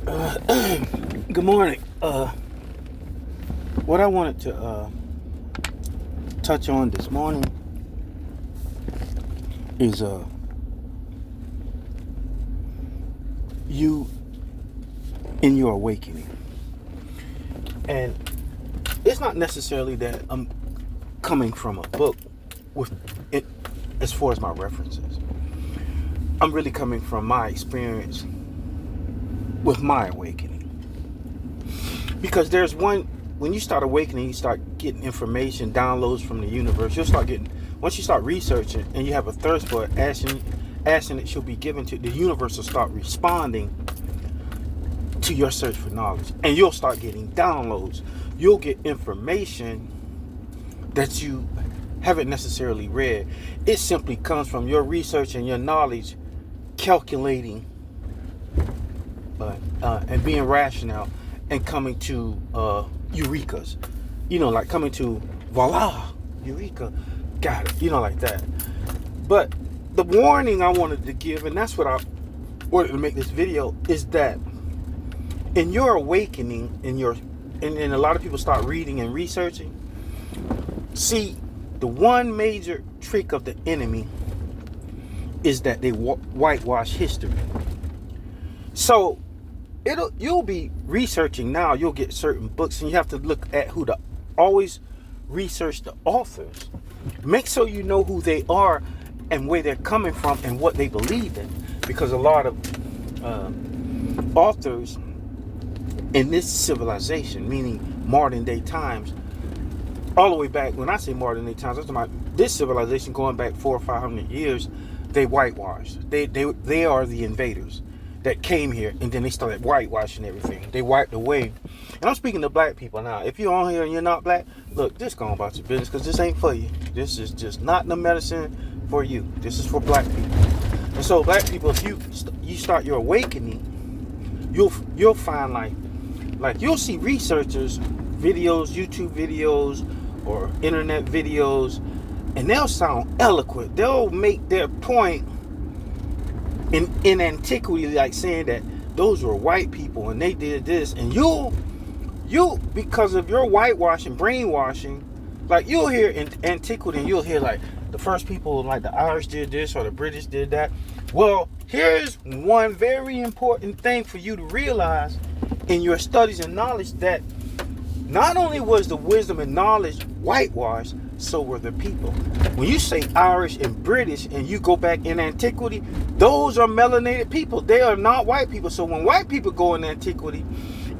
Good morning. What I wanted to touch on this morning is you in your awakening, and it's not necessarily that I'm coming from a book with it as far as my references. I'm really coming from my experience with my awakening. Because there's one, when you start awakening, you start getting information, downloads from the universe. You'll start getting, once you start researching and you have a thirst for it, asking it shall be given to, the universe will start responding to your search for knowledge. And you'll start getting downloads. You'll get information that you haven't necessarily read. It simply comes from your research and your knowledge calculating and being rational and coming to eurekas, like coming to voila, eureka, got it, like that. But the warning I wanted to give, and that's what I wanted to make this video, is that in your awakening, and a lot of people start reading and researching, see, the one major trick of the enemy is that they whitewash history. So you'll be researching now, you'll get certain books, and you have to look at always research the authors. Make sure you know who they are and where they're coming from and what they believe in. Because a lot of authors in this civilization, meaning modern day times, all the way back, when I say modern day times, I'm talking about this civilization going back 400 or 500 years, they whitewashed. They are the invaders that came here, and then they started whitewashing everything. They wiped away. And I'm speaking to black people now. If you're on here and you're not black, look, just go on about your business, because this ain't for you. This is just not the medicine for you. This is for black people. And so black people, if you start your awakening, you'll find like you'll see researchers, videos, YouTube videos, or internet videos, and they'll sound eloquent. They'll make their point in antiquity, like saying that those were white people and they did this, and you because of your whitewashing, brainwashing, like you'll hear in antiquity, and you'll hear like the first people, like the Irish did this or the British did that. Well, here's one very important thing for you to realize in your studies and knowledge, that not only was the wisdom and knowledge whitewashed, so were the people. When you say Irish and British and you go back in antiquity, those are melanated people. They are not white people. So when white people go in antiquity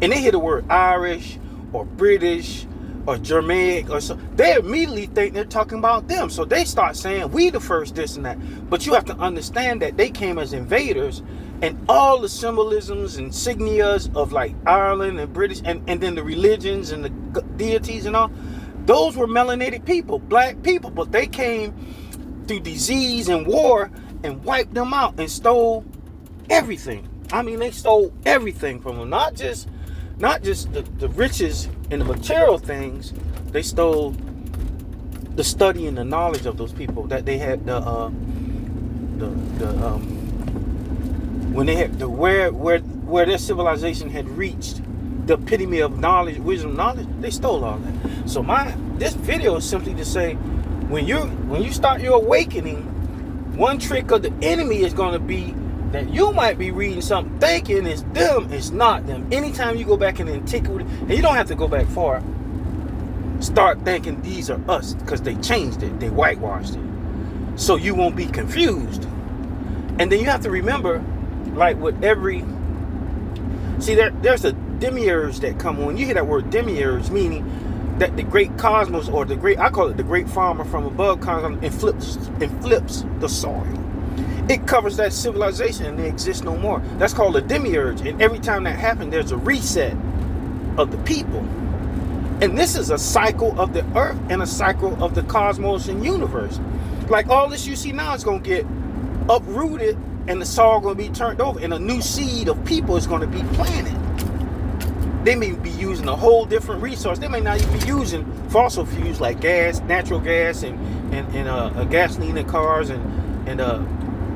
and they hear the word Irish or British or Germanic or so, they immediately think they're talking about them. So they start saying, we the first this and that. But you have to understand that they came as invaders, and all the symbolisms and signias of like Ireland and British, and then the religions and the deities and all, those were melanated people, black people, but they came through disease and war and wiped them out and stole everything. I mean, they stole everything from them, not just the riches and the material things. They stole the study and the knowledge of those people, that they had when they had where their civilization had reached the epitome of knowledge, wisdom, knowledge. They stole all that. So this video is simply to say, when you start your awakening, one trick of the enemy is going to be that you might be reading something thinking it's them. It's not them. Anytime you go back in antiquity, and you don't have to go back far, start thinking these are us, because they changed it, they whitewashed it, so you won't be confused. And then you have to remember, like with there's a demiurge that come on. You hear that word demiurge, meaning that the great cosmos, or I call it the great farmer from above, comes and flips the soil. It covers that civilization and they exist no more. That's called a demiurge. And every time that happens, there's a reset of the people. And this is a cycle of the earth and a cycle of the cosmos and universe. Like all this you see now is going to get uprooted, and the soil going to be turned over, and a new seed of people is going to be planted. They may be using a whole different resource. They may not even be using fossil fuels like gas, natural gas, and gasoline in cars, and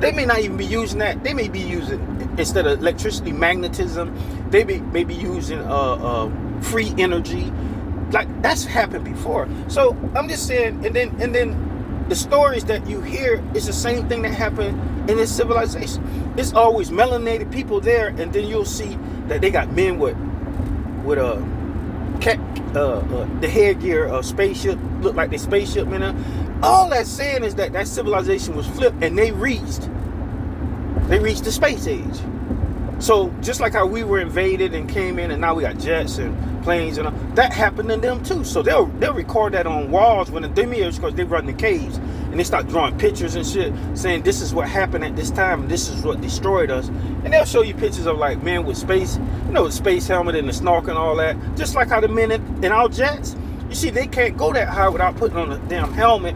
they may not even be using that. They may be using instead of electricity, magnetism. They may be using free energy. Like, that's happened before. So I'm just saying, and then the stories that you hear is the same thing that happened in this civilization. It's always melanated people there, and then you'll see that they got men with the headgear, spaceship, look like they spaceship men. All that's saying is that civilization was flipped, and they reached the space age. So just like how we were invaded and came in, and now we got jets and planes and all, that happened to them too. So they'll record that on walls when the demiurge, because they run the caves and they start drawing pictures and shit, saying this is what happened at this time and this is what destroyed us. And they'll show you pictures of like men with space, with space helmet and the snorkel and all that. Just like how the men in our jets, you see, they can't go that high without putting on a damn helmet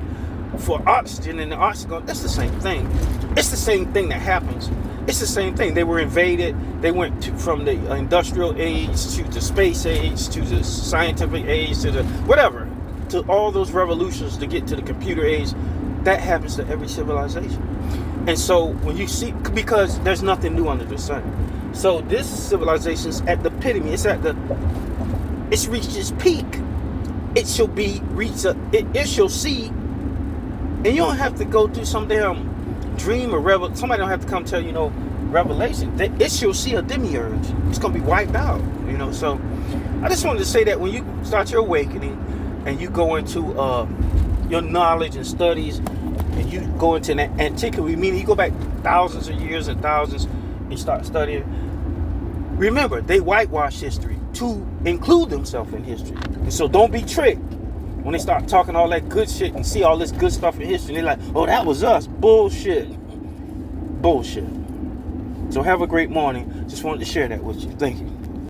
for oxygen, and the oxygen, that's the same thing. It's the same thing that happens. It's the same thing. They were invaded. They went from the industrial age to the space age to the scientific age to the whatever, to all those revolutions to get to the computer age. That happens to every civilization. And so when you see, because there's nothing new under the sun. So this civilization's at the epitome. It's reached its peak. It shall see, and you don't have to go through some damn dream or somebody don't have to come tell you revelation. It shall see a demiurge. It's gonna be wiped out. So I just wanted to say that when you start your awakening and you go into your knowledge and studies, and you go into that antiquity, meaning you go back thousands of years and thousands and start studying, remember, they whitewash history to include themselves in history. And so don't be tricked when they start talking all that good shit and see all this good stuff in history. And they're like, oh, that was us. Bullshit. So have a great morning. Just wanted to share that with you. Thank you.